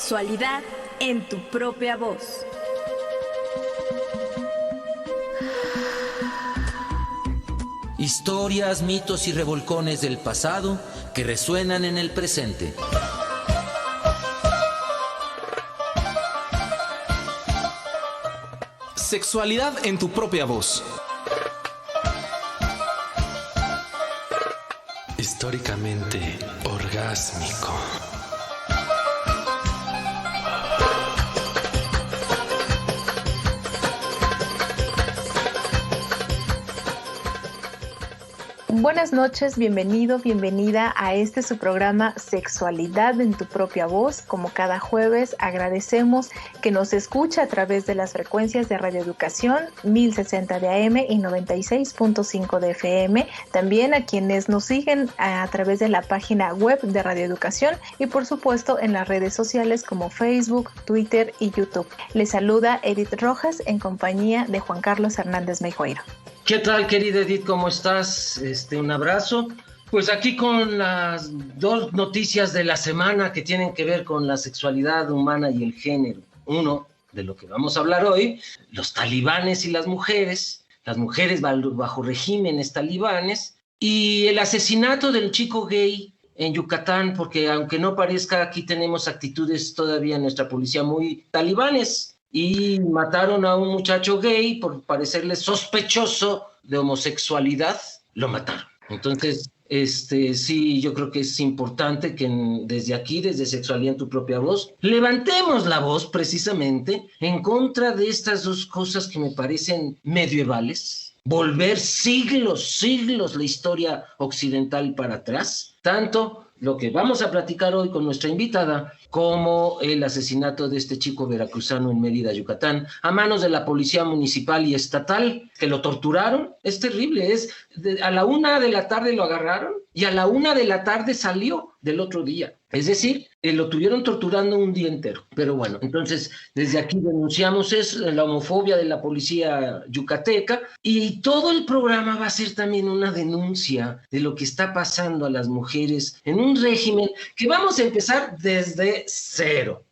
Sexualidad en tu propia voz. Historias, mitos y revolcones del pasado que resuenan en el presente. Sexualidad en tu propia voz. Históricamente orgásmico. Buenas noches, bienvenido, bienvenida a su programa Sexualidad en tu propia voz. Como cada jueves, agradecemos que nos escucha a través de las frecuencias de Radio Educación 1060 de AM y 96.5 de FM. También a quienes nos siguen a través de la página web de Radio Educación y por supuesto en las redes sociales como Facebook, Twitter y YouTube. Les saluda Edith Rojas en compañía de Juan Carlos Hernández Meijoiro. ¿Qué tal, querida Edith? ¿Cómo estás? Un abrazo. Pues aquí con las dos noticias de la semana que tienen que ver con la sexualidad humana y el género. Uno, de lo que vamos a hablar hoy, los talibanes y las mujeres bajo regímenes talibanes, y el asesinato del chico gay en Yucatán, porque aunque no parezca, aquí tenemos actitudes todavía en nuestra policía muy talibanes. Y mataron a un muchacho gay por parecerle sospechoso de homosexualidad, lo mataron. Entonces, sí, yo creo que es importante que desde aquí, desde Sexualidad en tu propia voz, levantemos la voz precisamente en contra de estas dos cosas que me parecen medievales. Volver siglos la historia occidental para atrás, tanto lo que vamos a platicar hoy con nuestra invitada, como el asesinato de este chico veracruzano en Mérida, Yucatán, a manos de la policía municipal y estatal, que lo torturaron. Es terrible, a la 1 de la tarde lo agarraron y a la 1 de la tarde salió del otro día. Es decir, lo tuvieron torturando un día entero. Pero bueno, entonces desde aquí denunciamos la homofobia de la policía yucateca, y todo el programa va a ser también una denuncia de lo que está pasando a las mujeres en un régimen que vamos a empezar desde cero,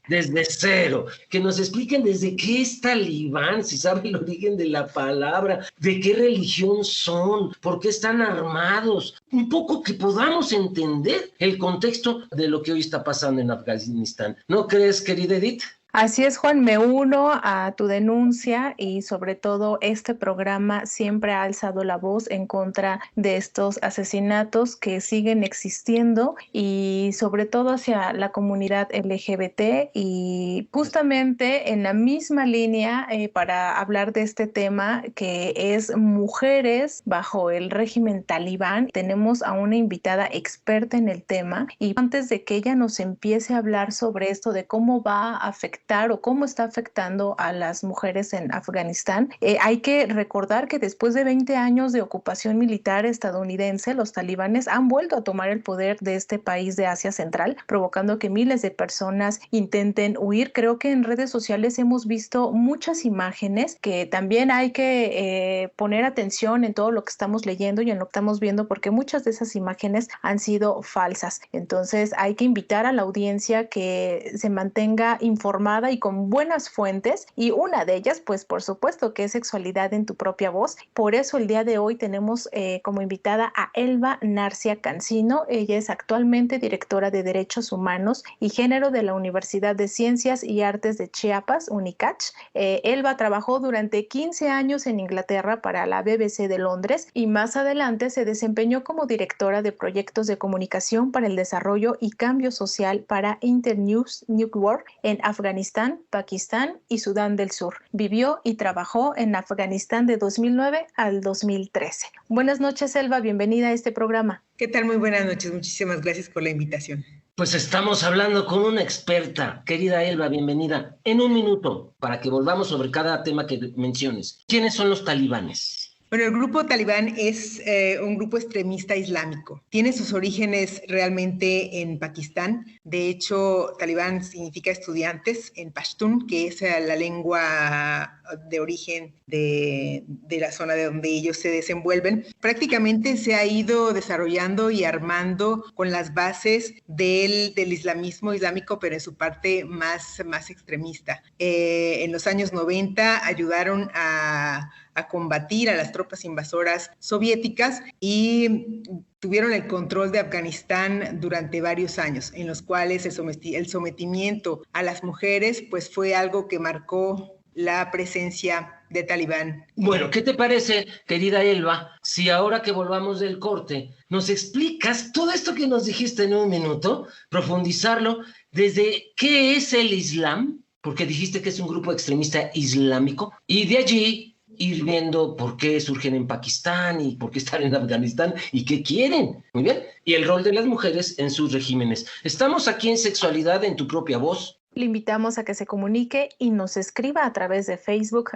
que nos expliquen desde qué es talibán, si saben el origen de la palabra, de qué religión son, por qué están armados, un poco que podamos entender el contexto de lo que hoy está pasando en Afganistán. ¿No crees, querida Edith? Así es, Juan, me uno a tu denuncia y sobre todo este programa siempre ha alzado la voz en contra de estos asesinatos que siguen existiendo y sobre todo hacia la comunidad LGBT, y justamente en la misma línea para hablar de este tema que es mujeres bajo el régimen talibán. Tenemos a una invitada experta en el tema, y antes de que ella nos empiece a hablar sobre esto de cómo va a afectar o cómo está afectando a las mujeres en Afganistán, hay que recordar que después de 20 años de ocupación militar estadounidense, los talibanes han vuelto a tomar el poder de este país de Asia Central, provocando que miles de personas intenten huir. Creo que en redes sociales hemos visto muchas imágenes que también hay que poner atención en todo lo que estamos leyendo y en lo que estamos viendo, porque muchas de esas imágenes han sido falsas. Entonces hay que invitar a la audiencia que se mantenga informada y con buenas fuentes, y una de ellas, pues por supuesto que es Sexualidad en tu propia voz. Por eso el día de hoy tenemos como invitada a Elba Narcia Cancino. Ella es actualmente directora de Derechos Humanos y Género de la Universidad de Ciencias y Artes de Chiapas, UNICACH. Elba trabajó durante 15 años en Inglaterra para la BBC de Londres y más adelante se desempeñó como directora de proyectos de comunicación para el desarrollo y cambio social para Internews Network en Afganistán, Pakistán y Sudán del Sur. Vivió y trabajó en Afganistán de 2009 al 2013. Buenas noches, Elba, bienvenida a este programa. ¿Qué tal? Muy buenas noches, muchísimas gracias por la invitación. Pues estamos hablando con una experta. Querida Elba, bienvenida. En un minuto, para que volvamos sobre cada tema que menciones. ¿Quiénes son los talibanes? Bueno, el grupo talibán es un grupo extremista islámico. Tiene sus orígenes realmente en Pakistán. De hecho, talibán significa estudiantes en pashtun, que es la lengua de origen de la zona de donde ellos se desenvuelven. Prácticamente se ha ido desarrollando y armando con las bases del islamismo islámico, pero en su parte más extremista. En los años 90 ayudaron a combatir a las tropas invasoras soviéticas y tuvieron el control de Afganistán durante varios años, en los cuales el sometimiento a las mujeres pues fue algo que marcó la presencia de talibán. Bueno, ¿qué te parece, querida Elba, si ahora que volvamos del corte nos explicas todo esto que nos dijiste en un minuto, profundizarlo desde qué es el Islam, porque dijiste que es un grupo extremista islámico, y de allí ir viendo por qué surgen en Pakistán y por qué están en Afganistán y qué quieren, muy bien, y el rol de las mujeres en sus regímenes. Estamos aquí en Sexualidad en tu propia voz. Le invitamos a que se comunique y nos escriba a través de Facebook,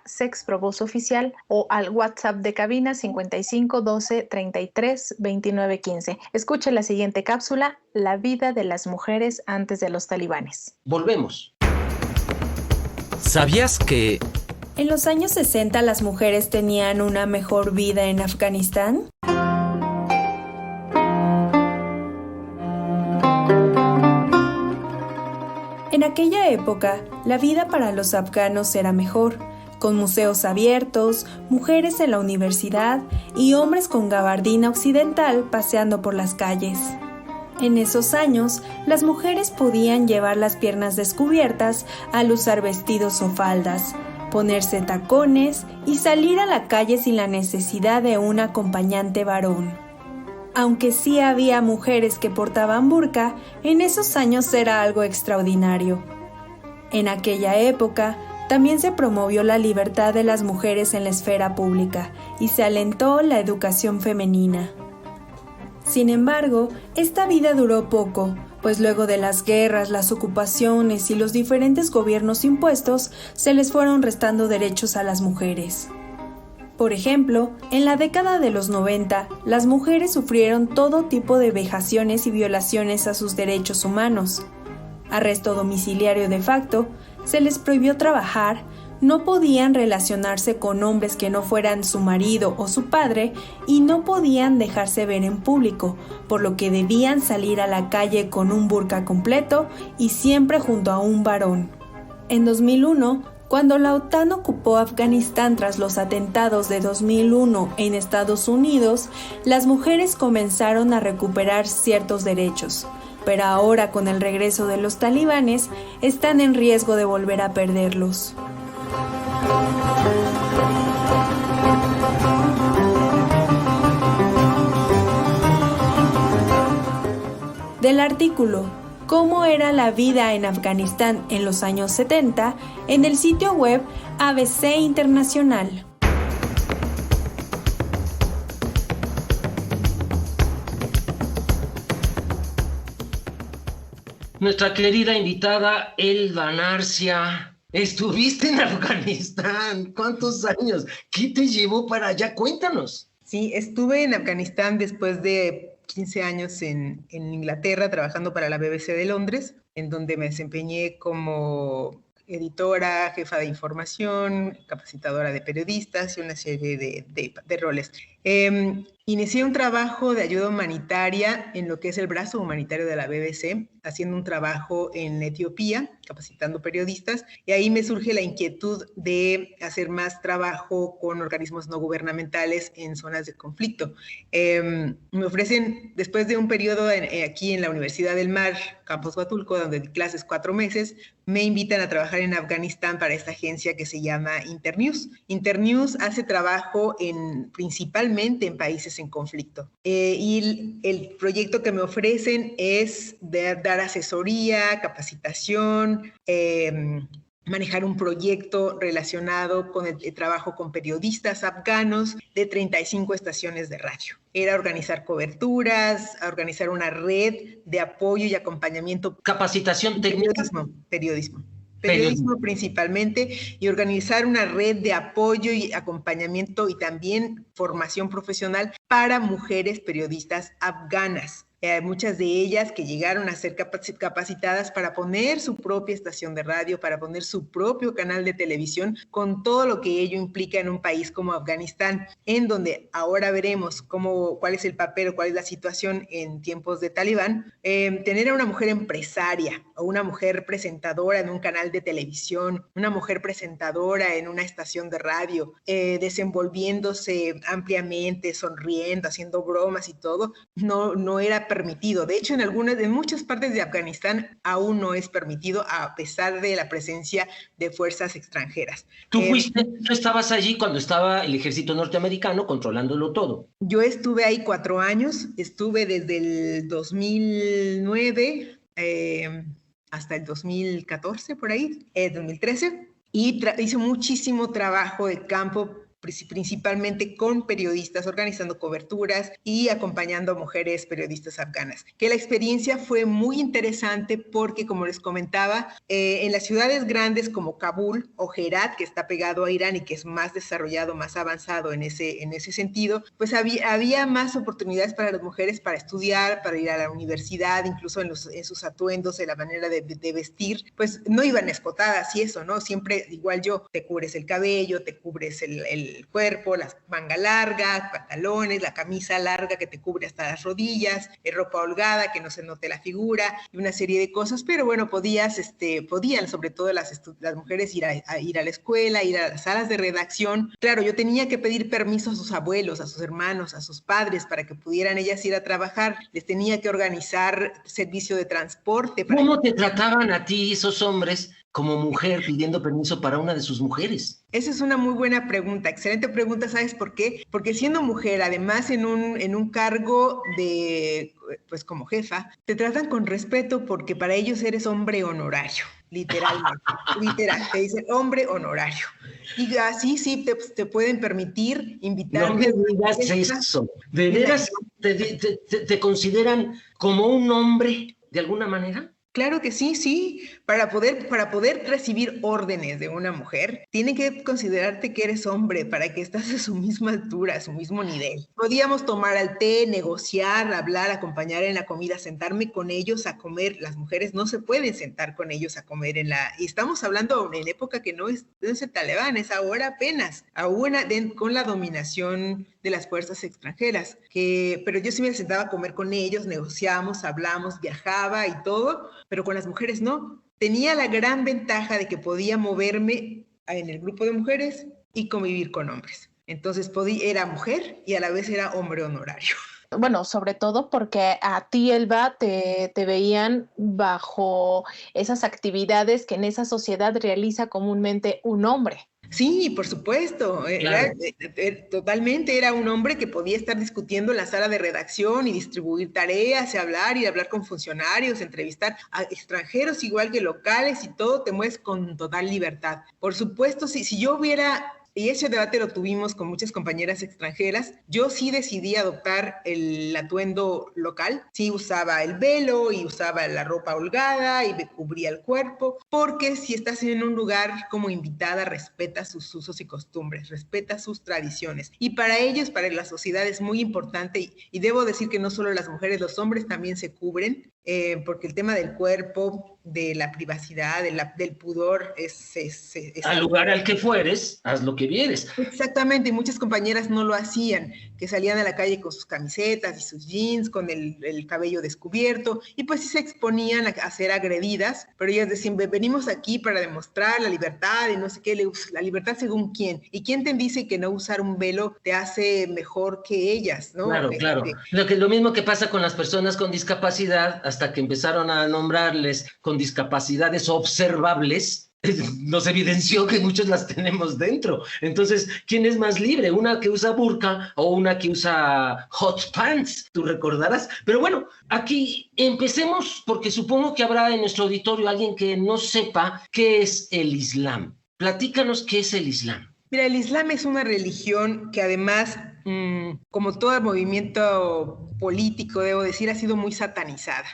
@sexprovozoficial, o al WhatsApp de cabina 55 12 33 29 15. Escuche la siguiente cápsula, La vida de las mujeres antes de los talibanes. Volvemos. ¿Sabías que ¿En los años 60 las mujeres tenían una mejor vida en Afganistán? En aquella época, la vida para los afganos era mejor, con museos abiertos, mujeres en la universidad y hombres con gabardina occidental paseando por las calles. En esos años, las mujeres podían llevar las piernas descubiertas al usar vestidos o faldas, ponerse tacones y salir a la calle sin la necesidad de un acompañante varón. Aunque sí había mujeres que portaban burka, en esos años era algo extraordinario. En aquella época, también se promovió la libertad de las mujeres en la esfera pública y se alentó la educación femenina. Sin embargo, esta vida duró poco, pues luego de las guerras, las ocupaciones y los diferentes gobiernos impuestos, se les fueron restando derechos a las mujeres. Por ejemplo, en la década de los 90, las mujeres sufrieron todo tipo de vejaciones y violaciones a sus derechos humanos. Arresto domiciliario de facto, se les prohibió trabajar, no podían relacionarse con hombres que no fueran su marido o su padre y no podían dejarse ver en público, por lo que debían salir a la calle con un burka completo y siempre junto a un varón. En 2001, cuando la OTAN ocupó Afganistán tras los atentados de 2001 en Estados Unidos, las mujeres comenzaron a recuperar ciertos derechos, pero ahora con el regreso de los talibanes están en riesgo de volver a perderlos. Del artículo ¿Cómo era la vida en Afganistán en los años 70? En el sitio web ABC Internacional. Nuestra querida invitada Elba Narcia. Estuviste en Afganistán. ¿Cuántos años? ¿Qué te llevó para allá? Cuéntanos. Sí, estuve en Afganistán después de 15 años en Inglaterra trabajando para la BBC de Londres, en donde me desempeñé como editora, jefa de información, capacitadora de periodistas y una serie de roles. Inicié un trabajo de ayuda humanitaria en lo que es el brazo humanitario de la BBC, haciendo un trabajo en Etiopía, capacitando periodistas, y ahí me surge la inquietud de hacer más trabajo con organismos no gubernamentales en zonas de conflicto. Me ofrecen, después de un periodo aquí en la Universidad del Mar, Campus Huatulco, donde di clases 4 meses, me invitan a trabajar en Afganistán para esta agencia que se llama Internews. Internews hace trabajo principalmente en países en conflicto. Y el proyecto que me ofrecen es dar asesoría, capacitación, manejar un proyecto relacionado con el trabajo con periodistas afganos de 35 estaciones de radio. Era organizar coberturas, organizar una red de apoyo y acompañamiento. Capacitación técnica. Periodismo. periodismo principalmente, y organizar una red de apoyo y acompañamiento y también formación profesional para mujeres periodistas afganas. Muchas de ellas que llegaron a ser capacitadas para poner su propia estación de radio, para poner su propio canal de televisión, con todo lo que ello implica en un país como Afganistán, en donde ahora veremos cuál es el papel o cuál es la situación en tiempos de Talibán. Tener a una mujer empresaria o una mujer presentadora en un canal de televisión, una mujer presentadora en una estación de radio, desenvolviéndose ampliamente, sonriendo, haciendo bromas y todo, no era permitido. De hecho, en muchas partes de Afganistán aún no es permitido, a pesar de la presencia de fuerzas extranjeras. Tú estabas allí cuando estaba el ejército norteamericano controlándolo todo. Yo estuve ahí 4 años, estuve desde el 2009 hasta el 2014, por ahí, 2013, y hice muchísimo trabajo de campo, principalmente con periodistas, organizando coberturas y acompañando a mujeres periodistas afganas. Que la experiencia fue muy interesante porque, como les comentaba, en las ciudades grandes como Kabul o Herat, que está pegado a Irán y que es más desarrollado, más avanzado en ese sentido, pues había más oportunidades para las mujeres para estudiar, para ir a la universidad, incluso en sus atuendos, en la manera de vestir, pues no iban escotadas y eso, ¿no? Siempre, igual te cubres el cabello, te cubres el cuerpo, la manga larga, pantalones, la camisa larga que te cubre hasta las rodillas, ropa holgada que no se note la figura y una serie de cosas, pero bueno, podían sobre todo las mujeres ir a la escuela, ir a las salas de redacción. Claro, yo tenía que pedir permiso a sus abuelos, a sus hermanos, a sus padres para que pudieran ellas ir a trabajar, les tenía que organizar servicio de transporte. ¿Cómo te trataban a ti esos hombres como mujer pidiendo permiso para una de sus mujeres? Esa es una muy buena pregunta, excelente pregunta. ¿Sabes por qué? Porque siendo mujer, además en un cargo pues como jefa, te tratan con respeto porque para ellos eres hombre honorario, literalmente, te dicen hombre honorario. Y así sí te pueden permitir invitarme. No me digas eso. ¿De veras te consideran como un hombre de alguna manera? Claro que sí. Para poder recibir órdenes de una mujer, tiene que considerarte que eres hombre para que estás a su misma altura, a su mismo nivel. Podíamos tomar al té, negociar, hablar, acompañar en la comida, sentarme con ellos a comer. Las mujeres no se pueden sentar con ellos a comer y estamos hablando en época que no es el Talibán, es ahora apenas, con la dominación de las fuerzas extranjeras. Pero yo sí me sentaba a comer con ellos, negociamos, hablamos, viajaba y todo, pero con las mujeres no. Tenía la gran ventaja de que podía moverme en el grupo de mujeres y convivir con hombres. Entonces era mujer y a la vez era hombre honorario. Bueno, sobre todo porque a ti, Elba, te veían bajo esas actividades que en esa sociedad realiza comúnmente un hombre. Sí, por supuesto. Claro. Totalmente era un hombre que podía estar discutiendo en la sala de redacción y distribuir tareas, y hablar con funcionarios, entrevistar a extranjeros igual que locales, y todo te mueves con total libertad. Por supuesto, si yo hubiera... Y ese debate lo tuvimos con muchas compañeras extranjeras. Yo sí decidí adoptar el atuendo local. Sí usaba el velo y usaba la ropa holgada y me cubría el cuerpo, porque si estás en un lugar como invitada, respeta sus usos y costumbres, respeta sus tradiciones. Y para ellos, para la sociedad es muy importante, y debo decir que no solo las mujeres, los hombres también se cubren, porque el tema del cuerpo, de la privacidad, del pudor es al lugar al que fueres, haz lo que vieres. Exactamente, y muchas compañeras no lo hacían, que salían a la calle con sus camisetas y sus jeans, con el cabello descubierto, y pues sí se exponían a ser agredidas, pero ellas decían, venimos aquí para demostrar la libertad y no sé qué, la libertad según quién, y quién te dice que no usar un velo te hace mejor que ellas, ¿no? Claro. Lo mismo que pasa con las personas con discapacidad, hasta que empezaron a nombrarles con discapacidades observables, nos evidenció que muchos las tenemos dentro. Entonces, ¿quién es más libre? ¿Una que usa burka o una que usa hot pants? Tú recordarás. Pero bueno, aquí empecemos, porque supongo que habrá en nuestro auditorio alguien que no sepa qué es el Islam. Platícanos qué es el Islam. Mira, el Islam es una religión que además, como todo movimiento político, debo decir, ha sido muy satanizada.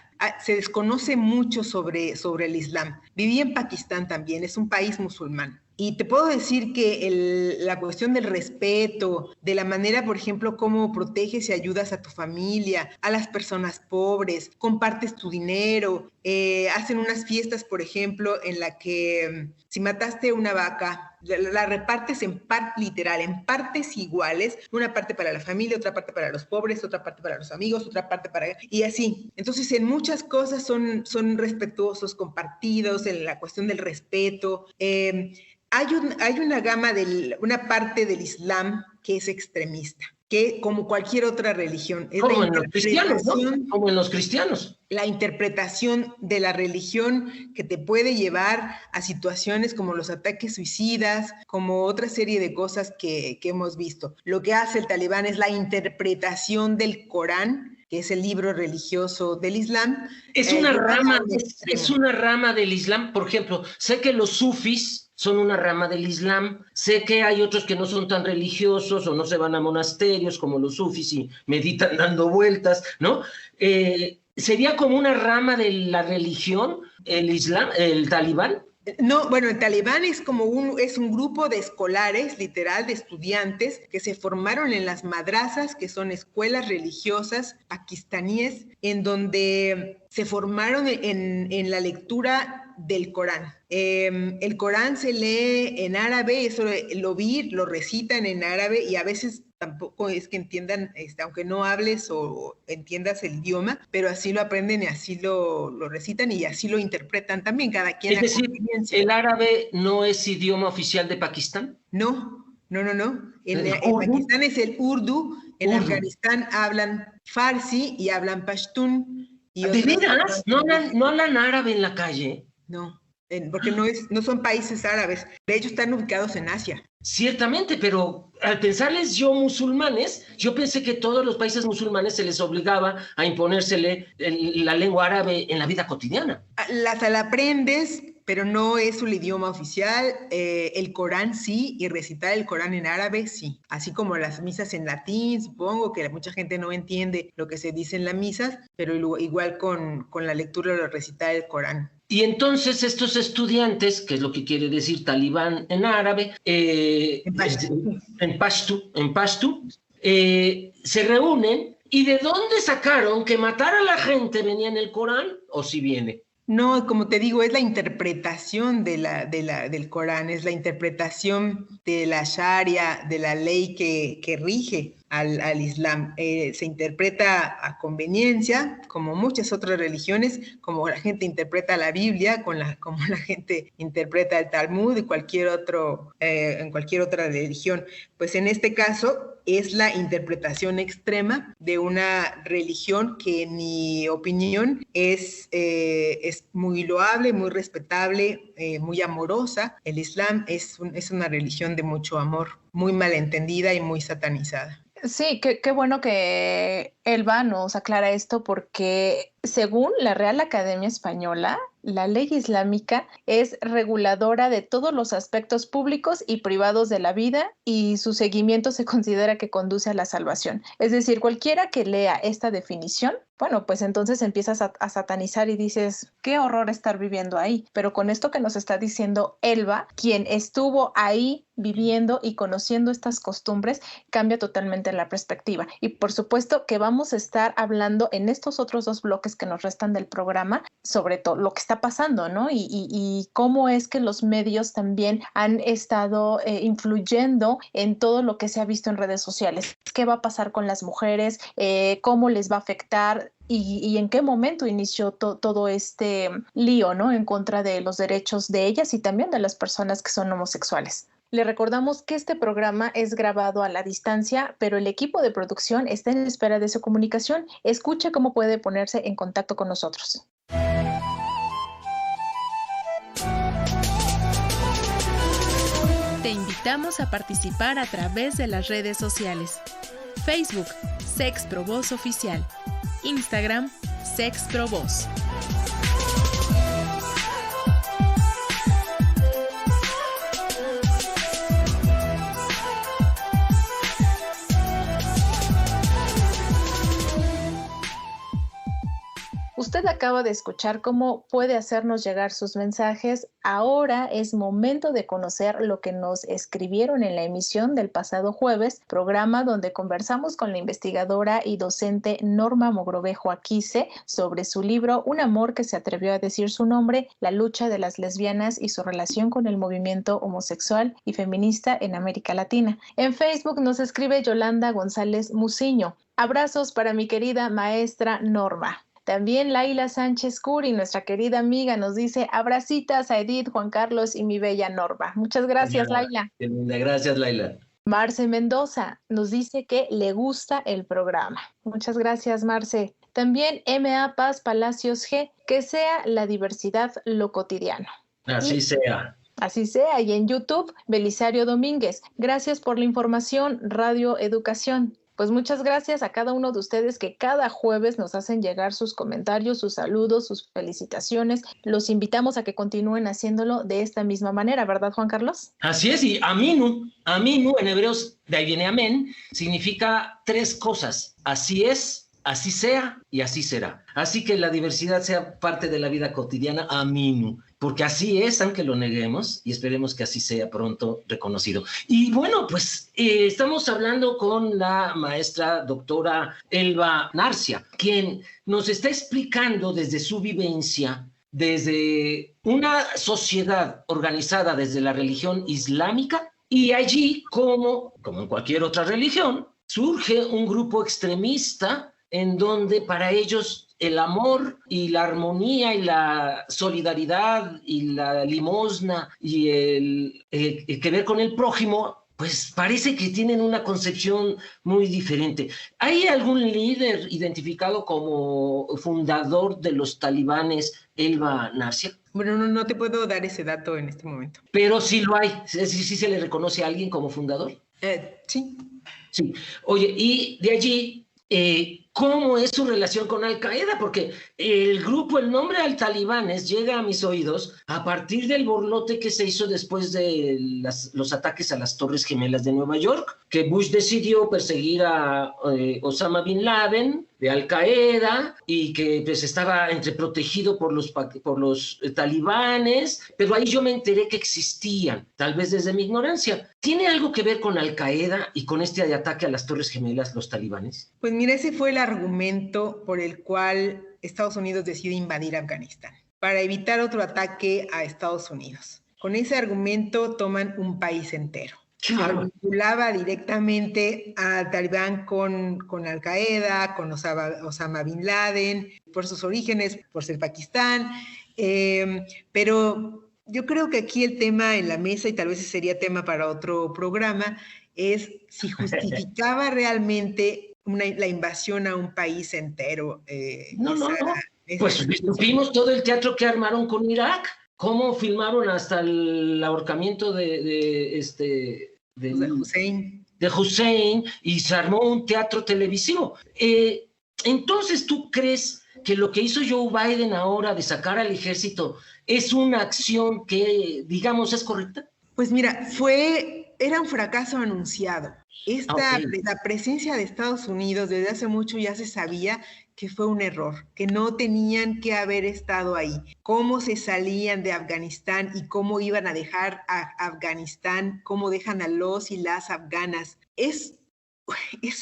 Se desconoce mucho sobre el Islam. Viví en Pakistán también, es un país musulmán. Y te puedo decir que la cuestión del respeto, de la manera, por ejemplo, cómo proteges y ayudas a tu familia, a las personas pobres, compartes tu dinero, hacen unas fiestas, por ejemplo, en la que si mataste una vaca, la repartes en partes iguales, una parte para la familia, otra parte para los pobres, otra parte para los amigos, otra parte para... y así. Entonces, en muchas cosas son respetuosos, compartidos, en la cuestión del respeto. Hay una gama, una parte del Islam que es extremista, que como cualquier otra religión. Es como en los cristianos, ¿no? Como en los cristianos. La interpretación de la religión que te puede llevar a situaciones como los ataques suicidas, como otra serie de cosas que hemos visto. Lo que hace el talibán es la interpretación del Corán, que es el libro religioso del Islam. Es una rama del Islam. Por ejemplo, sé que los sufis son una rama del Islam. Sé que hay otros que no son tan religiosos o no se van a monasterios como los sufis y meditan dando vueltas, ¿no? ¿Sería como una rama de la religión, el Islam, el talibán? No, bueno, el talibán es un grupo de escolares, literal, de estudiantes que se formaron en las madrazas, que son escuelas religiosas pakistaníes, en donde se formaron en la lectura del Corán. El Corán se lee en árabe, eso lo recitan en árabe, y a veces tampoco es que entiendan, aunque no hables o entiendas el idioma, pero así lo aprenden y así lo recitan y así lo interpretan también, cada quien. Es decir, ¿el árabe no es idioma oficial de Pakistán? No. En Pakistán es el urdu, en Afganistán hablan farsi y hablan pashtun. ¿De veras? ¿No hablan árabe en la calle? No, porque no son países árabes, de hecho están ubicados en Asia. Ciertamente, pero al pensarles yo musulmanes, yo pensé que todos los países musulmanes se les obligaba a imponérsele la lengua árabe en la vida cotidiana. La aprendes, pero no es un idioma oficial. El Corán sí, y recitar el Corán en árabe sí. Así como las misas en latín, supongo que mucha gente no entiende lo que se dice en las misas, pero igual con la lectura o recitar el Corán. Y entonces estos estudiantes, que es lo que quiere decir talibán en árabe, en pashtu, se reúnen. ¿Y de dónde sacaron que matar a la gente venía en el Corán o si viene? No, como te digo, es la interpretación del Corán, es la interpretación de la Sharia, de la ley que rige al Islam. Se interpreta a conveniencia, como muchas otras religiones, como la gente interpreta la Biblia, como la gente interpreta el Talmud y en cualquier otra religión. Pues en este caso es la interpretación extrema de una religión que, en mi opinión, es muy loable, muy respetable, muy amorosa. El Islam es una religión de mucho amor, muy malentendida y muy satanizada. Sí, qué bueno que Elba nos aclara esto, porque según la Real Academia Española, la ley islámica es reguladora de todos los aspectos públicos y privados de la vida, y su seguimiento se considera que conduce a la salvación. Es decir, cualquiera que lea esta definición, bueno, pues entonces empiezas a satanizar y dices, qué horror estar viviendo ahí. Pero con esto que nos está diciendo Elba, quien estuvo ahí viviendo y conociendo estas costumbres, cambia totalmente la perspectiva. Y por supuesto que vamos a estar hablando en estos otros 2 bloques que nos restan del programa sobre todo lo que está pasando, ¿no? Y cómo es que los medios también han estado influyendo en todo lo que se ha visto en redes sociales. ¿Qué va a pasar con las mujeres? ¿Cómo les va a afectar? Y en qué momento inició todo este lío, ¿no? En contra de los derechos de ellas y también de las personas que son homosexuales. Le recordamos que este programa es grabado a la distancia, pero el equipo de producción está en espera de su comunicación. Escuche cómo puede ponerse en contacto con nosotros. Te invitamos a participar a través de las redes sociales. Facebook, Sexprovoz Oficial. Instagram, Sexprovoz. Usted acaba de escuchar cómo puede hacernos llegar sus mensajes. Ahora es momento de conocer lo que nos escribieron en la emisión del pasado jueves, programa donde conversamos con la investigadora y docente Norma Mogrovejo Aquise sobre su libro Un amor que se atrevió a decir su nombre, la lucha de las lesbianas y su relación con el movimiento homosexual y feminista en América Latina. En Facebook nos escribe Yolanda González Muciño. Abrazos para mi querida maestra Norma. También Laila Sánchez Curi, nuestra querida amiga, nos dice abracitas a Edith, Juan Carlos y mi bella Norma. Muchas gracias, Laila. Gracias, Laila. Marce Mendoza nos dice que le gusta el programa. Muchas gracias, Marce. También M.A. Paz Palacios G, que sea la diversidad lo cotidiano. Así sea. Así sea. Y en YouTube, Belisario Domínguez. Gracias por la información, Radio Educación. Pues muchas gracias a cada uno de ustedes que cada jueves nos hacen llegar sus comentarios, sus saludos, sus felicitaciones. Los invitamos a que continúen haciéndolo de esta misma manera, ¿verdad, Juan Carlos? Así es, y aminu en hebreos, de ahí viene amén, significa 3 cosas. Así es, así sea y así será. Así que la diversidad sea parte de la vida cotidiana, aminu. Porque así es, aunque lo neguemos, y esperemos que así sea pronto reconocido. Y bueno, pues estamos hablando con la maestra doctora Elba Narcia, quien nos está explicando desde su vivencia, desde una sociedad organizada desde la religión islámica, y allí, como en cualquier otra religión, surge un grupo extremista en donde para ellos el amor y la armonía y la solidaridad y la limosna y el que ver con el prójimo, pues parece que tienen una concepción muy diferente. ¿Hay algún líder identificado como fundador de los talibanes, Elba Narcia? Bueno, no te puedo dar ese dato en este momento. Pero sí lo hay. ¿Sí se le reconoce a alguien como fundador? Sí. Sí. Oye, y de allí... ¿cómo es su relación con Al Qaeda? Porque el nombre Al Talibanes llega a mis oídos a partir del borlote que se hizo después de los ataques a las Torres Gemelas de Nueva York, que Bush decidió perseguir a Osama Bin Laden de Al Qaeda y que pues estaba entreprotegido por los talibanes, pero ahí yo me enteré que existían, tal vez desde mi ignorancia. ¿Tiene algo que ver con Al Qaeda y con este ataque a las Torres Gemelas, los talibanes? Pues mira, ese fue el argumento por el cual Estados Unidos decide invadir Afganistán, para evitar otro ataque a Estados Unidos. Con ese argumento toman un país entero. Vinculaba directamente al Talibán con Al Qaeda, con Osama Bin Laden, por sus orígenes, por ser Pakistán, pero yo creo que aquí el tema en la mesa, y tal vez sería tema para otro programa, es si justificaba realmente la invasión a un país entero. No. Pues vimos todo el teatro que armaron con Irak. ¿Cómo filmaron hasta el ahorcamiento de Hussein? De Hussein, y se armó un teatro televisivo. Entonces, ¿tú crees que lo que hizo Joe Biden ahora de sacar al ejército es una acción que, digamos, es correcta? Pues mira, era un fracaso anunciado. La presencia de Estados Unidos desde hace mucho ya se sabía que fue un error, que no tenían que haber estado ahí. Cómo se salían de Afganistán y cómo iban a dejar a Afganistán, cómo dejan a los y las afganas. Es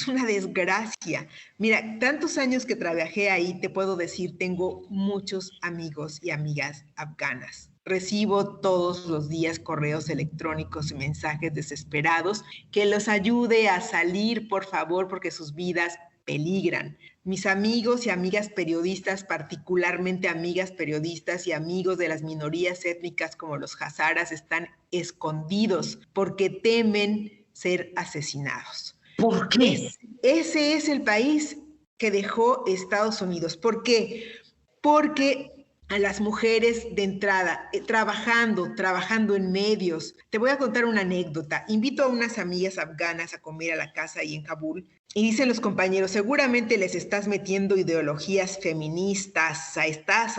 una desgracia. Mira, tantos años que trabajé ahí, te puedo decir, tengo muchos amigos y amigas afganas. Recibo todos los días correos electrónicos y mensajes desesperados que los ayude a salir, por favor, porque sus vidas peligran. Mis amigos y amigas periodistas, particularmente amigas periodistas y amigos de las minorías étnicas como los hazaras, están escondidos porque temen ser asesinados. ¿Por qué? Ese es el país que dejó Estados Unidos. ¿Por qué? Porque a las mujeres de entrada, trabajando en medios. Te voy a contar una anécdota. Invito a unas amigas afganas a comer a la casa ahí en Kabul y dicen los compañeros, seguramente les estás metiendo ideologías feministas, estás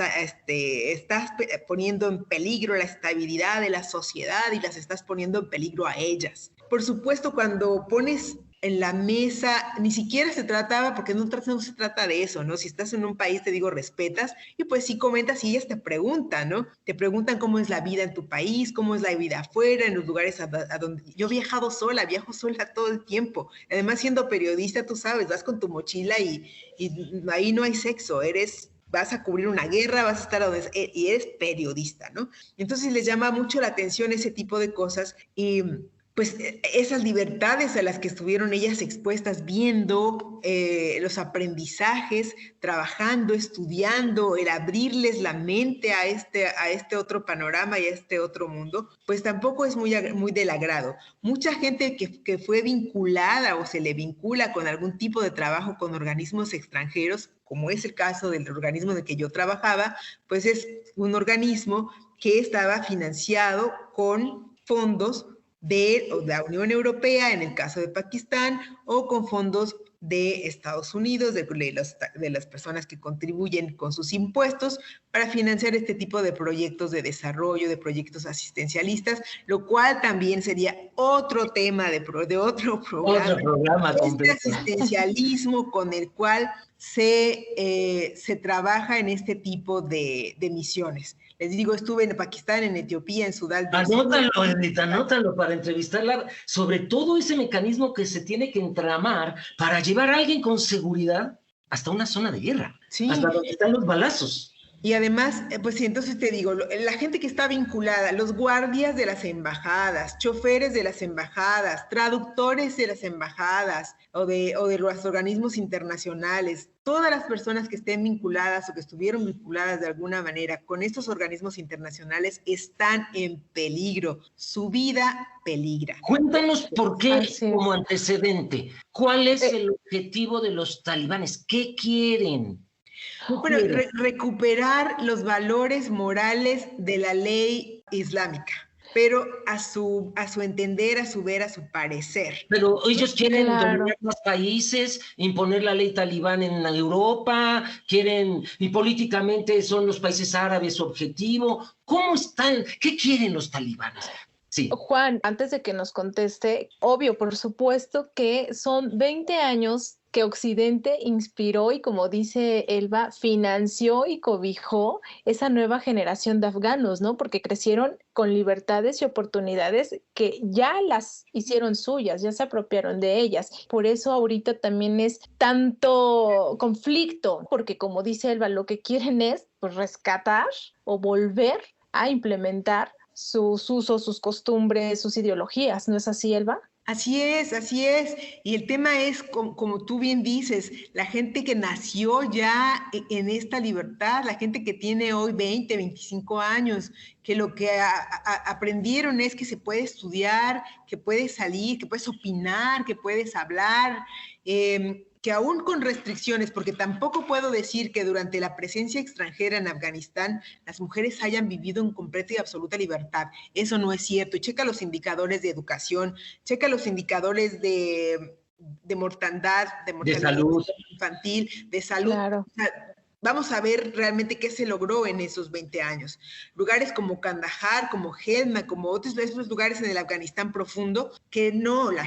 poniendo en peligro la estabilidad de la sociedad y las estás poniendo en peligro a ellas. Por supuesto, cuando pones en la mesa, ni siquiera se trataba, porque no se trata de eso, ¿no? Si estás en un país, te digo, respetas, y pues sí comentas y ellas te preguntan, ¿no? Te preguntan cómo es la vida en tu país, cómo es la vida afuera, en los lugares a donde... Yo viajo sola todo el tiempo. Además, siendo periodista, tú sabes, vas con tu mochila y ahí no hay sexo, vas a cubrir una guerra, vas a estar y eres periodista, ¿no? Entonces les llama mucho la atención ese tipo de cosas y pues esas libertades a las que estuvieron ellas expuestas, viendo los aprendizajes, trabajando, estudiando, el abrirles la mente a este otro panorama y a este otro mundo, pues tampoco es muy del agrado. Mucha gente que fue vinculada o se le vincula con algún tipo de trabajo con organismos extranjeros, como es el caso del organismo de que yo trabajaba, pues es un organismo que estaba financiado con fondos de la Unión Europea, en el caso de Pakistán, o con fondos de Estados Unidos, de las personas que contribuyen con sus impuestos para financiar este tipo de proyectos de desarrollo, de proyectos asistencialistas, lo cual también sería otro tema de otro programa. Otro programa completo. Asistencialismo con el cual se trabaja en este tipo de misiones. Les digo, estuve en Pakistán, en Etiopía, en Sudán del Sur. Anótalo, Edith, anótalo para entrevistarla, sobre todo ese mecanismo que se tiene que entramar para llevar a alguien con seguridad hasta una zona de guerra, sí, hasta donde están los balazos. Y además, pues sí, entonces te digo, la gente que está vinculada, los guardias de las embajadas, choferes de las embajadas, traductores de las embajadas o de los organismos internacionales, todas las personas que estén vinculadas o que estuvieron vinculadas de alguna manera con estos organismos internacionales están en peligro. Su vida peligra. Cuéntanos por qué, como antecedente, ¿cuál es el objetivo de los talibanes? ¿Qué quieren? Bueno, recuperar los valores morales de la ley islámica, pero a su entender, a su ver, a su parecer. Pero ellos quieren dominar más países, imponer la ley talibán en Europa, y políticamente son los países árabes su objetivo. ¿Cómo están? ¿Qué quieren los talibanes? Sí. Juan, antes de que nos conteste, obvio, por supuesto que son 20 años que Occidente inspiró y, como dice Elba, financió y cobijó esa nueva generación de afganos, ¿no? Porque crecieron con libertades y oportunidades que ya las hicieron suyas, ya se apropiaron de ellas. Por eso ahorita también es tanto conflicto, porque como dice Elba, lo que quieren es pues, rescatar o volver a implementar sus usos, sus costumbres, sus ideologías. ¿No es así, Elba? Así es. Y el tema es, como tú bien dices, la gente que nació ya en esta libertad, la gente que tiene hoy 20, 25 años, que lo que aprendieron es que se puede estudiar, que puedes salir, que puedes opinar, que puedes hablar, que aún con restricciones, porque tampoco puedo decir que durante la presencia extranjera en Afganistán las mujeres hayan vivido en completa y absoluta libertad. Eso no es cierto. Y checa los indicadores de educación, checa los indicadores de mortandad, de salud infantil, de salud. Claro. O sea, vamos a ver realmente qué se logró en esos 20 años. Lugares como Kandahar, como Helmand, como otros de esos lugares en el Afganistán profundo, que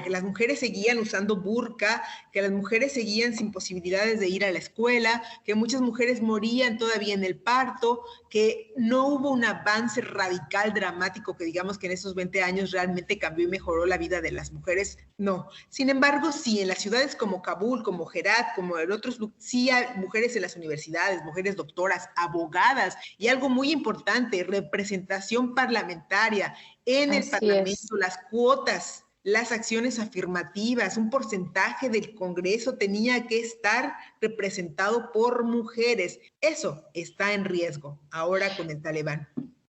las mujeres seguían usando burka, que las mujeres seguían sin posibilidades de ir a la escuela, que muchas mujeres morían todavía en el parto, que no hubo un avance radical, dramático, que digamos que en esos 20 años realmente cambió y mejoró la vida de las mujeres. No. Sin embargo, sí, en las ciudades como Kabul, como Herat, como en otros, sí hay mujeres en las universidades, mujeres doctoras, abogadas, y algo muy importante, representación parlamentaria en el Parlamento, las cuotas, las acciones afirmativas, un porcentaje del Congreso tenía que estar representado por mujeres. Eso está en riesgo ahora con el Talibán.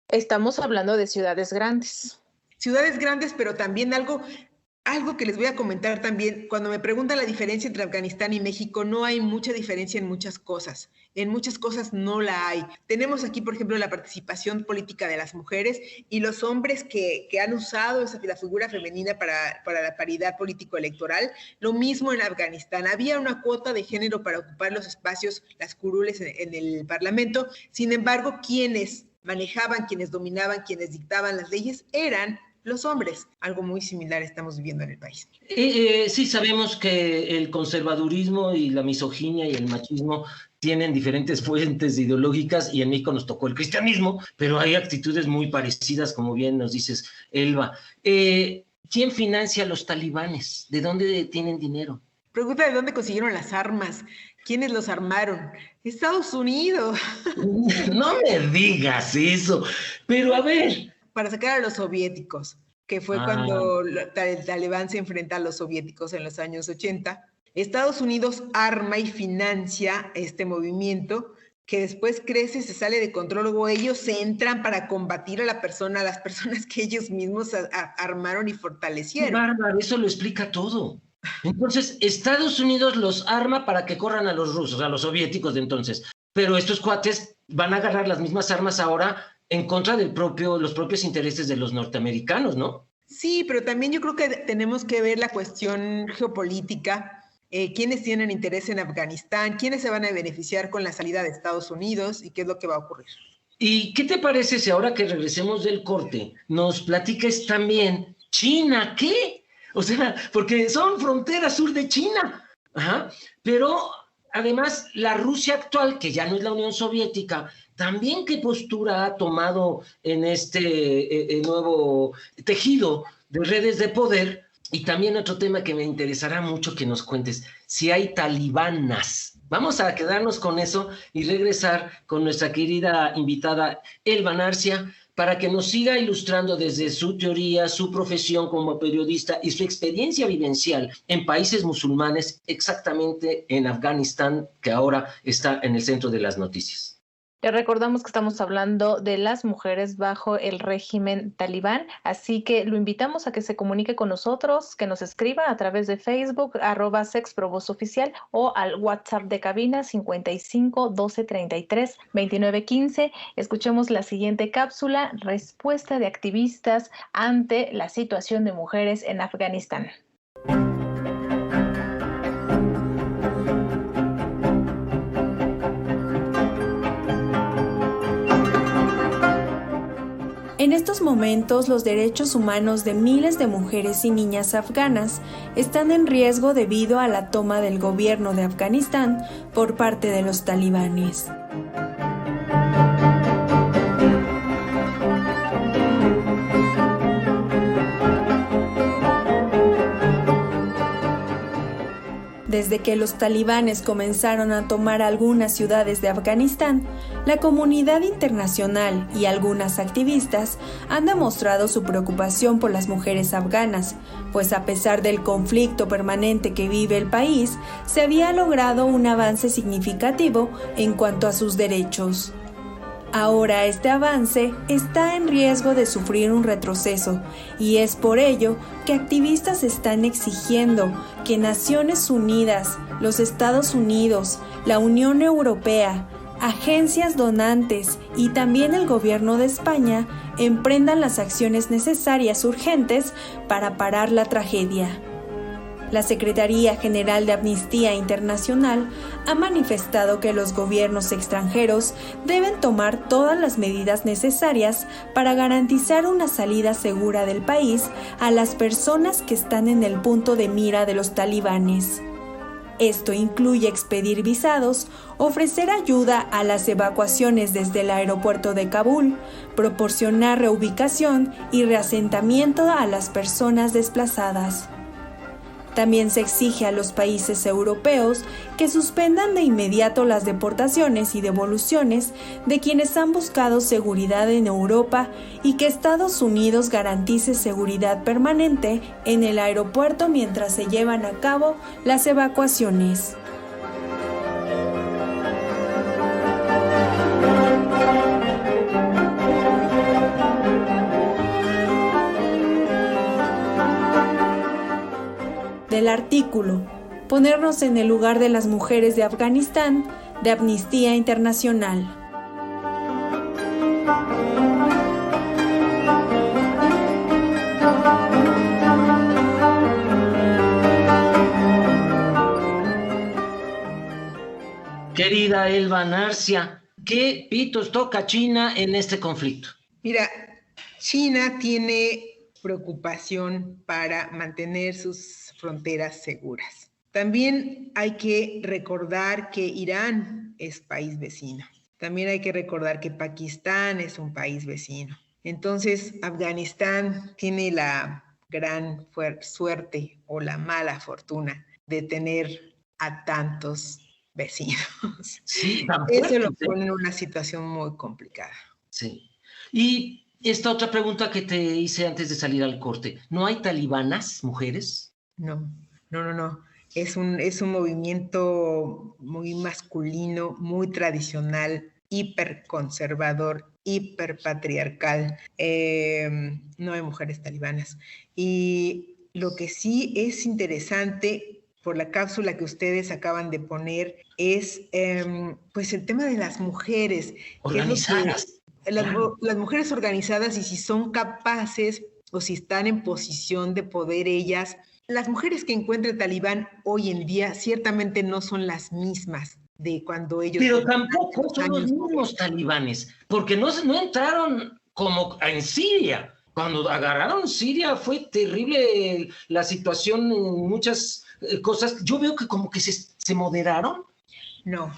Estamos hablando de ciudades grandes. Ciudades grandes, pero también algo que les voy a comentar también, cuando me preguntan la diferencia entre Afganistán y México, no hay mucha diferencia en muchas cosas. En muchas cosas no la hay. Tenemos aquí, por ejemplo, la participación política de las mujeres y los hombres que han usado la figura femenina para la paridad político-electoral. Lo mismo en Afganistán. Había una cuota de género para ocupar los espacios, las curules en el Parlamento. Sin embargo, quienes manejaban, quienes dominaban, quienes dictaban las leyes eran los hombres. Algo muy similar estamos viviendo en el país. Sí, sabemos que el conservadurismo y la misoginia y el machismo tienen diferentes fuentes ideológicas y en México nos tocó el cristianismo, pero hay actitudes muy parecidas, como bien nos dices, Elba. ¿Quién financia a los talibanes? ¿De dónde tienen dinero? Pregunta de dónde consiguieron las armas. ¿Quiénes los armaron? Estados Unidos. No me digas eso, pero a ver. Para sacar a los soviéticos, que fue cuando el Talibán se enfrenta a los soviéticos en los años 80. Estados Unidos arma y financia este movimiento que después crece, se sale de control, luego ellos entran para combatir a las personas que ellos mismos armaron y fortalecieron. Bárbaro, eso lo explica todo. Entonces, Estados Unidos los arma para que corran a los rusos, a los soviéticos de entonces. Pero estos cuates van a agarrar las mismas armas ahora en contra de los propios intereses de los norteamericanos, ¿no? Sí, pero también yo creo que tenemos que ver la cuestión geopolítica, quiénes tienen interés en Afganistán, quiénes se van a beneficiar con la salida de Estados Unidos y qué es lo que va a ocurrir. ¿Y qué te parece si ahora que regresemos del corte nos platiques también China? ¿Qué? O sea, porque son frontera sur de China. Ajá. Pero además la Rusia actual, que ya no es la Unión Soviética, también qué postura ha tomado en este nuevo tejido de redes de poder. Y también otro tema que me interesará mucho que nos cuentes, si hay talibanas. Vamos a quedarnos con eso y regresar con nuestra querida invitada Elba Narcia para que nos siga ilustrando desde su teoría, su profesión como periodista y su experiencia vivencial en países musulmanes, exactamente en Afganistán, que ahora está en el centro de las noticias. Les recordamos que estamos hablando de las mujeres bajo el régimen talibán, así que lo invitamos a que se comunique con nosotros, que nos escriba a través de Facebook, @sexprovozoficial o al WhatsApp de cabina 55 12 33 29 15. Escuchemos la siguiente cápsula, respuesta de activistas ante la situación de mujeres en Afganistán. En estos momentos, los derechos humanos de miles de mujeres y niñas afganas están en riesgo debido a la toma del gobierno de Afganistán por parte de los talibanes. Desde que los talibanes comenzaron a tomar algunas ciudades de Afganistán, la comunidad internacional y algunas activistas han demostrado su preocupación por las mujeres afganas, pues a pesar del conflicto permanente que vive el país, se había logrado un avance significativo en cuanto a sus derechos. Ahora este avance está en riesgo de sufrir un retroceso y es por ello que activistas están exigiendo que Naciones Unidas, los Estados Unidos, la Unión Europea, agencias donantes y también el gobierno de España emprendan las acciones necesarias urgentes para parar la tragedia. La Secretaría General de Amnistía Internacional ha manifestado que los gobiernos extranjeros deben tomar todas las medidas necesarias para garantizar una salida segura del país a las personas que están en el punto de mira de los talibanes. Esto incluye expedir visados, ofrecer ayuda a las evacuaciones desde el aeropuerto de Kabul, proporcionar reubicación y reasentamiento a las personas desplazadas. También se exige a los países europeos que suspendan de inmediato las deportaciones y devoluciones de quienes han buscado seguridad en Europa y que Estados Unidos garantice seguridad permanente en el aeropuerto mientras se llevan a cabo las evacuaciones. Del artículo Ponernos en el lugar de las mujeres de Afganistán, de Amnistía Internacional. Querida Elba Narcia, ¿qué pitos toca China en este conflicto? Mira, China tiene preocupación para mantener sus fronteras seguras. También hay que recordar que Irán es país vecino. También hay que recordar que Pakistán es un país vecino. Entonces, Afganistán tiene la gran suerte o la mala fortuna de tener a tantos vecinos. Sí, eso lo pone en una situación muy complicada. Sí. Y esta otra pregunta que te hice antes de salir al corte, ¿no hay talibanas, mujeres? No. Es un movimiento muy masculino, muy tradicional, hiperconservador, hiperpatriarcal. No hay mujeres talibanas. Y lo que sí es interesante por la cápsula que ustedes acaban de poner es pues el tema de las mujeres. Organizadas. Las mujeres organizadas, y si son capaces o si están en posición de poder ellas. Las mujeres que encuentra el talibán hoy en día ciertamente no son las mismas de cuando ellos... Pero tampoco son los mismos talibanes, porque no entraron como en Siria. Cuando agarraron Siria fue terrible la situación en muchas cosas. Yo veo que como que se moderaron. No.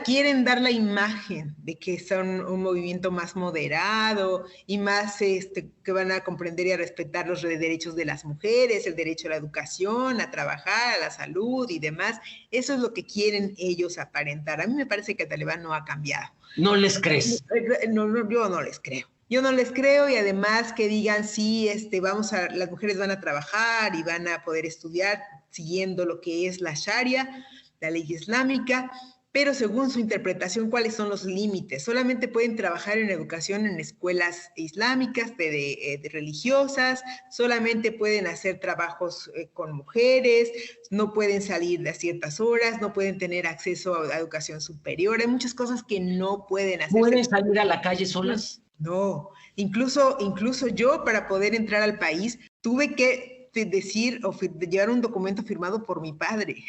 Quieren dar la imagen de que son un movimiento más moderado y más que van a comprender y a respetar los derechos de las mujeres, el derecho a la educación, a trabajar, a la salud y demás. Eso es lo que quieren ellos aparentar. A mí me parece que el talibán no ha cambiado. ¿No les crees? No, yo no les creo. Yo no les creo, y además que digan, sí, las mujeres van a trabajar y van a poder estudiar siguiendo lo que es la Sharia, la ley islámica, pero según su interpretación, ¿cuáles son los límites? Solamente pueden trabajar en educación en escuelas islámicas, de religiosas, solamente pueden hacer trabajos con mujeres, no pueden salir de ciertas horas, no pueden tener acceso a educación superior, hay muchas cosas que no pueden hacer. ¿Pueden salir a la calle solas? No, incluso yo, para poder entrar al país, tuve que decir o llevar un documento firmado por mi padre.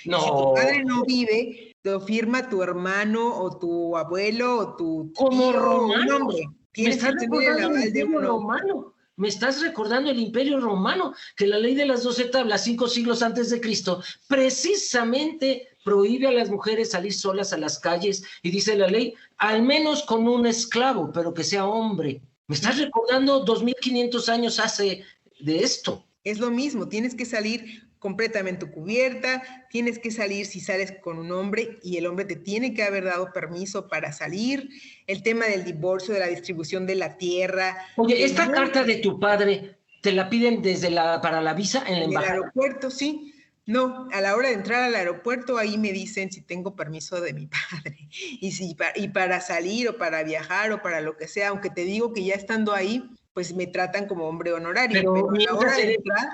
No. Si tu padre no vive, lo firma tu hermano o tu abuelo o tu como tío, romano. Un hombre. Me estás recordando el Imperio Romano. Me estás recordando el Imperio Romano, que la ley de las 12 tablas, 5 siglos antes de Cristo, precisamente prohíbe a las mujeres salir solas a las calles, y dice la ley, al menos con un esclavo, pero que sea hombre. Me estás recordando 2500 años hace de esto. Es lo mismo, tienes que salir completamente cubierta, tienes que salir si sales con un hombre, y el hombre te tiene que haber dado permiso para salir. El tema del divorcio, de la distribución de la tierra. Oye, esta carta de tu padre, ¿te la piden para la visa en la embajada? En el aeropuerto, sí. No, a la hora de entrar al aeropuerto, ahí me dicen si tengo permiso de mi padre. Y para salir o para viajar o para lo que sea, aunque te digo que ya estando ahí, pues me tratan como hombre honorario. Pero a la hora de entrar...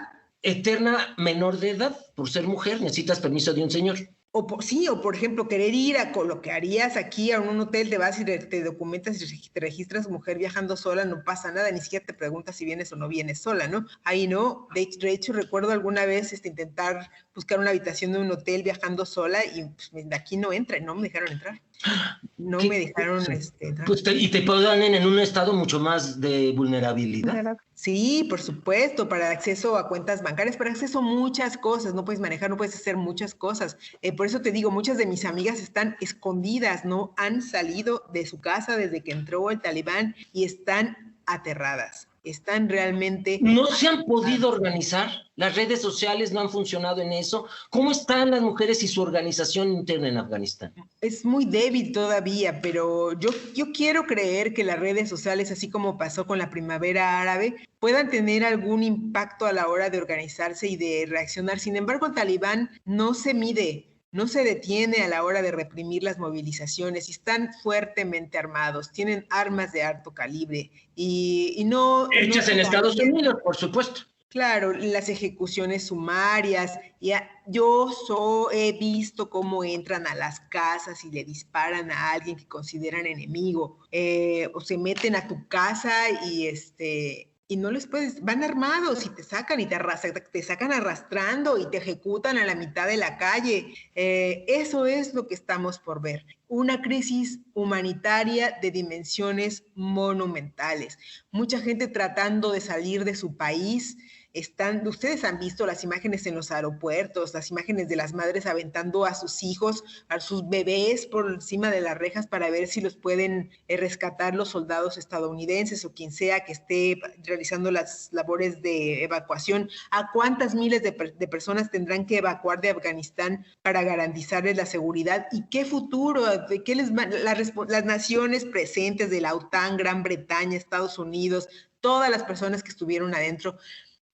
Eterna menor de edad, por ser mujer, necesitas permiso de un señor. O por ejemplo, querer ir a lo que harías aquí a un hotel, te vas y te documentas y te registras mujer viajando sola, no pasa nada, ni siquiera te preguntas si vienes o no vienes sola, ¿no? Ahí no. De hecho recuerdo alguna vez intentar buscar una habitación de un hotel viajando sola, y pues, de aquí no entra, y no me dejaron entrar. No me dejaron entrar. Pues y te ponen en un estado mucho más de vulnerabilidad. Sí, por supuesto, para acceso a cuentas bancarias, para acceso a muchas cosas, no puedes manejar, no puedes hacer muchas cosas. Por eso te digo, muchas de mis amigas están escondidas, no han salido de su casa desde que entró el talibán y están aterradas. Están realmente... ¿No se han podido organizar? ¿Las redes sociales no han funcionado en eso? ¿Cómo están las mujeres y su organización interna en Afganistán? Es muy débil todavía, pero yo quiero creer que las redes sociales, así como pasó con la primavera árabe, puedan tener algún impacto a la hora de organizarse y de reaccionar. Sin embargo, el talibán no se mide, no se detiene a la hora de reprimir las movilizaciones, y están fuertemente armados, tienen armas de alto calibre y no... Hechas en Estados Unidos, por supuesto. Claro, las ejecuciones sumarias. He visto cómo entran a las casas y le disparan a alguien que consideran enemigo, o se meten a tu casa y y no les puedes, van armados y te sacan y te sacan arrastrando y te ejecutan a la mitad de la calle. Eso es lo que estamos por ver. Una crisis humanitaria de dimensiones monumentales. Mucha gente tratando de salir de su país. Ustedes han visto las imágenes en los aeropuertos, las imágenes de las madres aventando a sus hijos, a sus bebés por encima de las rejas para ver si los pueden rescatar los soldados estadounidenses o quien sea que esté realizando las labores de evacuación. ¿A cuántas miles de personas tendrán que evacuar de Afganistán para garantizarles la seguridad? ¿Y qué futuro? ¿Qué las naciones presentes de la OTAN, Gran Bretaña, Estados Unidos, todas las personas que estuvieron adentro,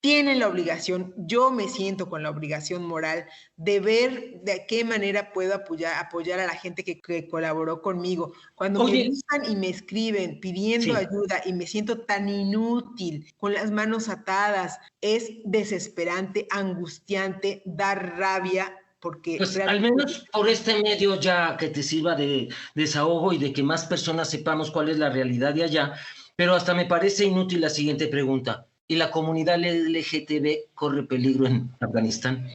tienen la obligación, yo me siento con la obligación moral de ver de qué manera puedo apoyar a la gente que colaboró conmigo. Cuando me buscan y me escriben pidiendo ayuda y me siento tan inútil, con las manos atadas, es desesperante, angustiante, dar rabia. Porque pues al menos por este medio ya que te sirva de desahogo y de que más personas sepamos cuál es la realidad de allá, pero hasta me parece inútil la siguiente pregunta. ¿Y la comunidad LGTB corre peligro en Afganistán?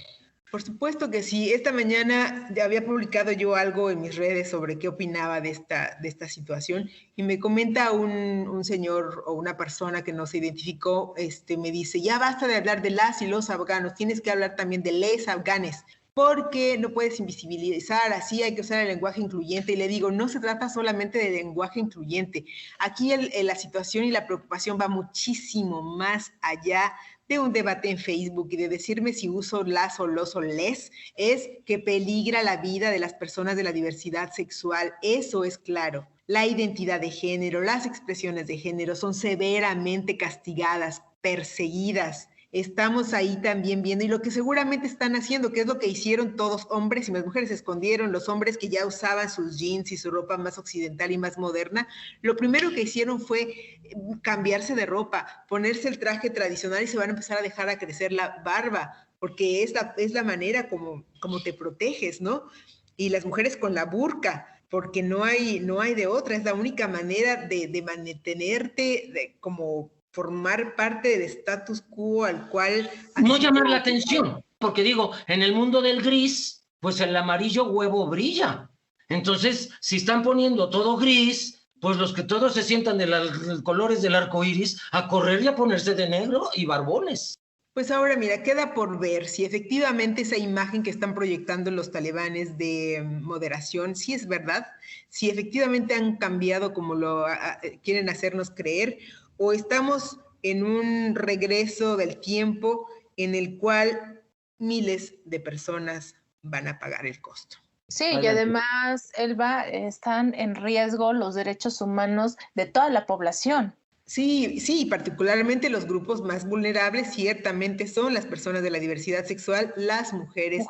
Por supuesto que sí. Esta mañana había publicado yo algo en mis redes sobre qué opinaba de esta situación y me comenta un señor o una persona que no se identificó, me dice, ya basta de hablar de las y los afganos, tienes que hablar también de les afganes, porque no puedes invisibilizar, así hay que usar el lenguaje incluyente. Y le digo, no se trata solamente de lenguaje incluyente. Aquí la situación y la preocupación va muchísimo más allá de un debate en Facebook y de decirme si uso las o los o les, es que peligra la vida de las personas de la diversidad sexual. Eso es claro. La identidad de género, las expresiones de género son severamente castigadas, perseguidas. Estamos ahí también viendo, y lo que seguramente están haciendo, que es lo que hicieron todos, hombres y las mujeres se escondieron, los hombres que ya usaban sus jeans y su ropa más occidental y más moderna, lo primero que hicieron fue cambiarse de ropa, ponerse el traje tradicional y se van a empezar a dejar a crecer la barba, porque es la manera como te proteges, ¿no? Y las mujeres con la burka, porque no hay de otra, es la única manera de mantenerte como formar parte del status quo al cual... No llamar la atención, porque digo, en el mundo del gris, pues el amarillo huevo brilla. Entonces, si están poniendo todo gris, pues los que todos se sientan de los colores del arco iris, a correr y a ponerse de negro y barbones. Pues ahora mira, queda por ver si efectivamente esa imagen que están proyectando los talibanes de moderación, sí es verdad, si efectivamente han cambiado como lo quieren hacernos creer, o estamos en un regreso del tiempo en el cual miles de personas van a pagar el costo. Sí, y además, Elba, están en riesgo los derechos humanos de toda la población. Sí, particularmente los grupos más vulnerables ciertamente son las personas de la diversidad sexual, las mujeres,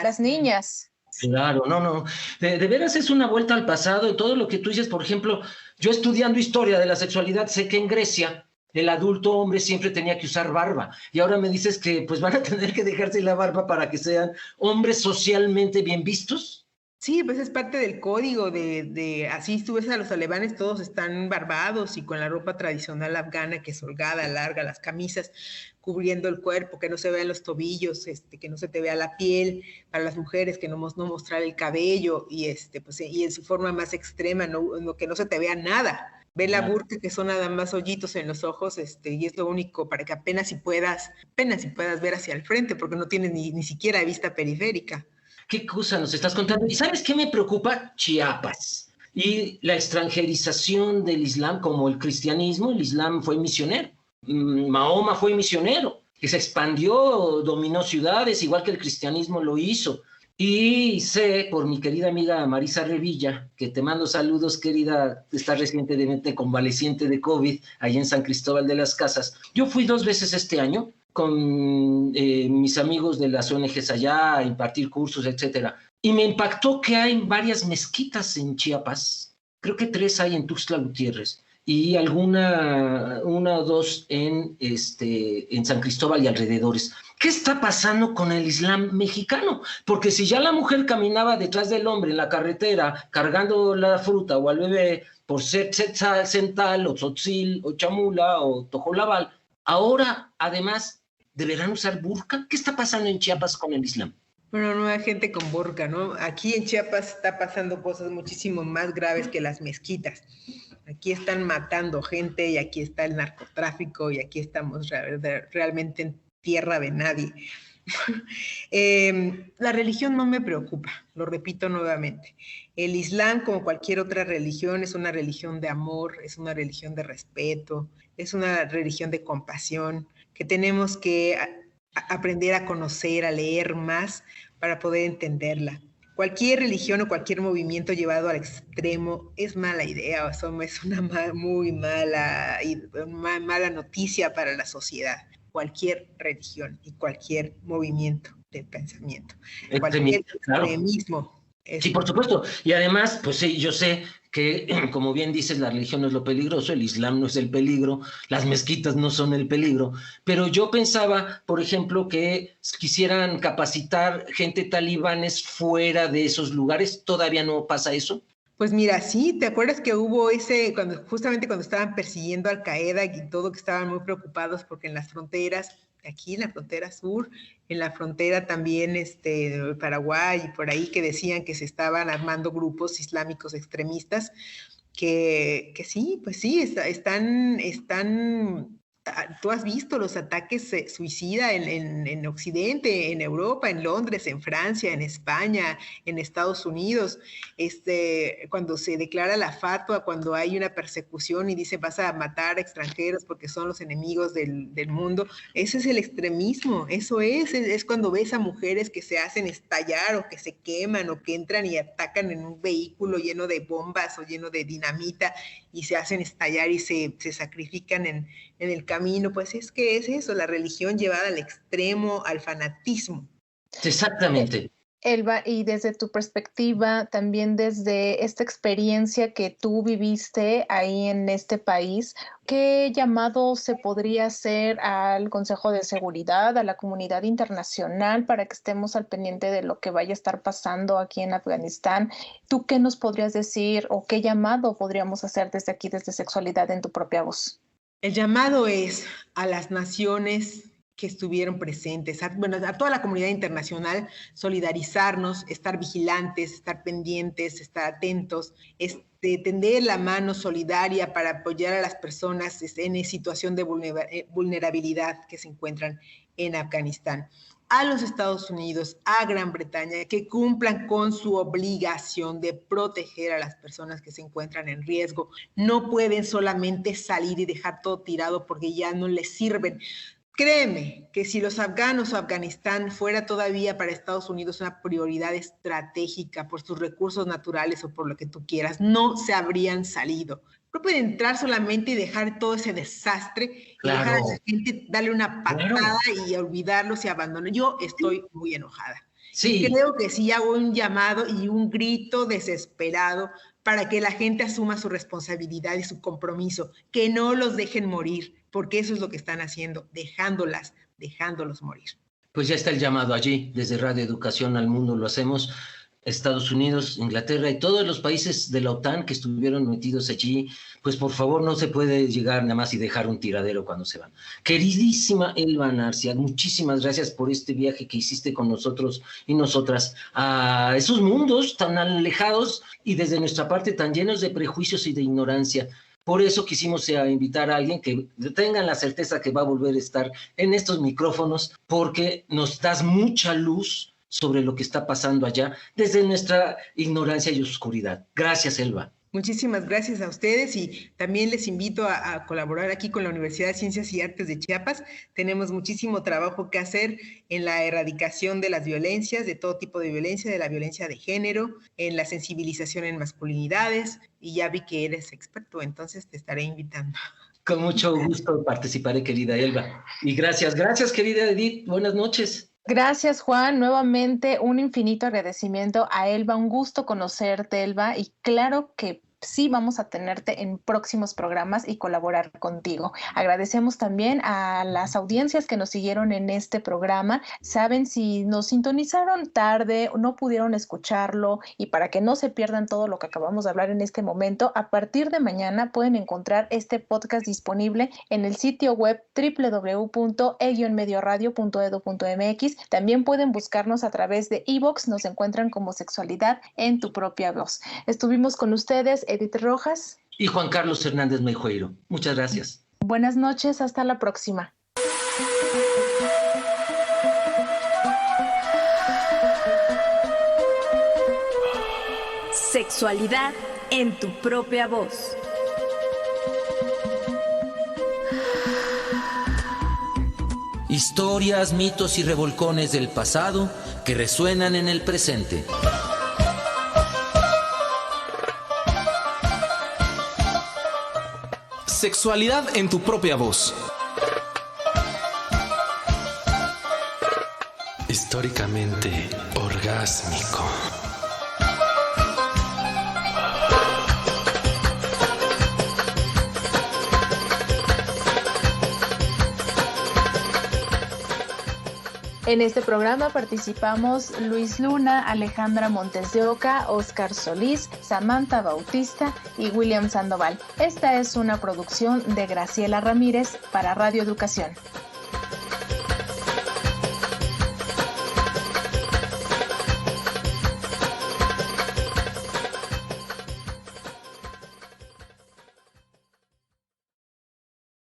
las niñas. Claro, no. De veras es una vuelta al pasado y todo lo que tú dices, por ejemplo, yo estudiando historia de la sexualidad sé que en Grecia el adulto hombre siempre tenía que usar barba y ahora me dices que pues van a tener que dejarse la barba para que sean hombres socialmente bien vistos. Sí, pues es parte del código de así tú ves a los alemanes, todos están barbados y con la ropa tradicional afgana que es holgada, larga, las camisas cubriendo el cuerpo, que no se vean los tobillos, que no se te vea la piel, para las mujeres que no mostrar el cabello y pues y en su forma más extrema que no se te vea nada. Ve la burka que son nada más hoyitos en los ojos, y es lo único para que apenas si puedas ver hacia el frente, porque no tienes ni siquiera vista periférica. ¿Qué cosa nos estás contando? ¿Y sabes qué me preocupa? Chiapas y la extranjerización del Islam como el cristianismo. El Islam fue misionero. Mahoma fue misionero, que se expandió, dominó ciudades, igual que el cristianismo lo hizo. Y sé, por mi querida amiga Marisa Revilla, que te mando saludos, querida, está recientemente convaleciente de COVID, allá en San Cristóbal de las Casas. Yo fui 2 veces este año con mis amigos de las ONGs allá a impartir cursos, etcétera. Y me impactó que hay varias mezquitas en Chiapas, creo que 3 hay en Tuxtla Gutiérrez, y una o dos en San Cristóbal y alrededores. ¿Qué está pasando con el Islam mexicano? Porque si ya la mujer caminaba detrás del hombre en la carretera cargando la fruta o al bebé por ser Tzetzel o Tzotzil o Chamula o Tojolabal, ahora además deberán usar burka. ¿Qué está pasando en Chiapas con el Islam? Bueno, no hay gente con burka, ¿no? Aquí en Chiapas está pasando cosas muchísimo más graves que las mezquitas. Aquí están matando gente y aquí está el narcotráfico y aquí estamos realmente en tierra de nadie. La religión no me preocupa, lo repito nuevamente. El Islam, como cualquier otra religión, es una religión de amor, es una religión de respeto, es una religión de compasión, que tenemos que aprender a conocer, a leer más para poder entenderla. Cualquier religión o cualquier movimiento llevado al extremo es mala idea, es una muy mala noticia para la sociedad. Cualquier religión y cualquier movimiento de pensamiento, cualquier extremismo. Sí, por supuesto. Y además, pues sí, yo sé que, como bien dices, la religión no es lo peligroso, el Islam no es el peligro, las mezquitas no son el peligro, pero yo pensaba, por ejemplo, que quisieran capacitar gente talibanes fuera de esos lugares. ¿Todavía no pasa eso? Pues mira, sí, ¿te acuerdas que hubo justamente cuando estaban persiguiendo a Al Qaeda y todo, que estaban muy preocupados porque en las fronteras, aquí en la frontera sur, en la frontera también de Paraguay y por ahí, que decían que se estaban armando grupos islámicos extremistas, que sí, pues sí, están. Tú has visto los ataques suicida en Occidente, en Europa, en Londres, en Francia, en España, en Estados Unidos, cuando se declara la fatua, cuando hay una persecución y dice vas a matar a extranjeros porque son los enemigos del mundo. Ese es el extremismo, eso es cuando ves a mujeres que se hacen estallar o que se queman o que entran y atacan en un vehículo lleno de bombas o lleno de dinamita y se hacen estallar y se sacrifican en el camino. Pues es que es eso, la religión llevada al extremo, al fanatismo. Exactamente. Elba, y desde tu perspectiva, también desde esta experiencia que tú viviste ahí en este país, ¿qué llamado se podría hacer al Consejo de Seguridad, a la comunidad internacional, para que estemos al pendiente de lo que vaya a estar pasando aquí en Afganistán? ¿Tú qué nos podrías decir o qué llamado podríamos hacer desde aquí, desde Sexualidad en tu propia voz? El llamado es a las naciones que estuvieron presentes, a toda la comunidad internacional, solidarizarnos, estar vigilantes, estar pendientes, estar atentos, tender la mano solidaria para apoyar a las personas en situación de vulnerabilidad que se encuentran en Afganistán. A los Estados Unidos, a Gran Bretaña, que cumplan con su obligación de proteger a las personas que se encuentran en riesgo. No pueden solamente salir y dejar todo tirado porque ya no les sirven. Créeme que si los afganos o Afganistán fuera todavía para Estados Unidos una prioridad estratégica por sus recursos naturales o por lo que tú quieras, no se habrían salido. No pueden entrar solamente y dejar todo ese desastre, claro, y dejar a esa gente darle una patada, claro, y olvidarlos y abandonar. Yo estoy muy enojada. Sí. Y creo que sí hago un llamado y un grito desesperado para que la gente asuma su responsabilidad y su compromiso, que no los dejen morir, porque eso es lo que están haciendo, dejándolos morir. Pues ya está el llamado allí, desde Radio Educación al Mundo lo hacemos. Estados Unidos, Inglaterra y todos los países de la OTAN que estuvieron metidos allí, pues por favor no se puede llegar nada más y dejar un tiradero cuando se van. Queridísima Elba Narcia, muchísimas gracias por este viaje que hiciste con nosotros y nosotras a esos mundos tan alejados y desde nuestra parte tan llenos de prejuicios y de ignorancia. Por eso quisimos invitar a alguien que tengan la certeza que va a volver a estar en estos micrófonos, porque nos das mucha luz sobre lo que está pasando allá desde nuestra ignorancia y oscuridad. Gracias, Elba. Muchísimas gracias a ustedes y también les invito a colaborar aquí con la Universidad de Ciencias y Artes de Chiapas. Tenemos muchísimo trabajo que hacer en la erradicación de las violencias, de todo tipo de violencia, de la violencia de género, en la sensibilización en masculinidades, y ya vi que eres experto, entonces te estaré invitando. Con mucho gusto participaré, querida Elba. Y gracias, querida Edith. Buenas noches. Gracias, Juan. Nuevamente un infinito agradecimiento a Elba. Un gusto conocerte, Elba. Y claro que sí vamos a tenerte en próximos programas y colaborar contigo. Agradecemos también a las audiencias que nos siguieron en este programa. Saben, si nos sintonizaron tarde o no pudieron escucharlo, y para que no se pierdan todo lo que acabamos de hablar en este momento, a partir de mañana pueden encontrar este podcast disponible en el sitio web www.e-medioradio.edu.mx. También pueden buscarnos a través de iVoox, nos encuentran como Sexualidad en tu propia voz. Estuvimos con ustedes Edith Rojas y Juan Carlos Hernández Meijueiro. Muchas gracias. Buenas noches, hasta la próxima. Sexualidad en tu propia voz. Historias, mitos y revolcones del pasado que resuenan en el presente. Sexualidad en tu propia voz. Históricamente orgásmico. En este programa participamos Luis Luna, Alejandra Montes de Oca, Óscar Solís, Samantha Bautista y William Sandoval. Esta es una producción de Graciela Ramírez para Radio Educación.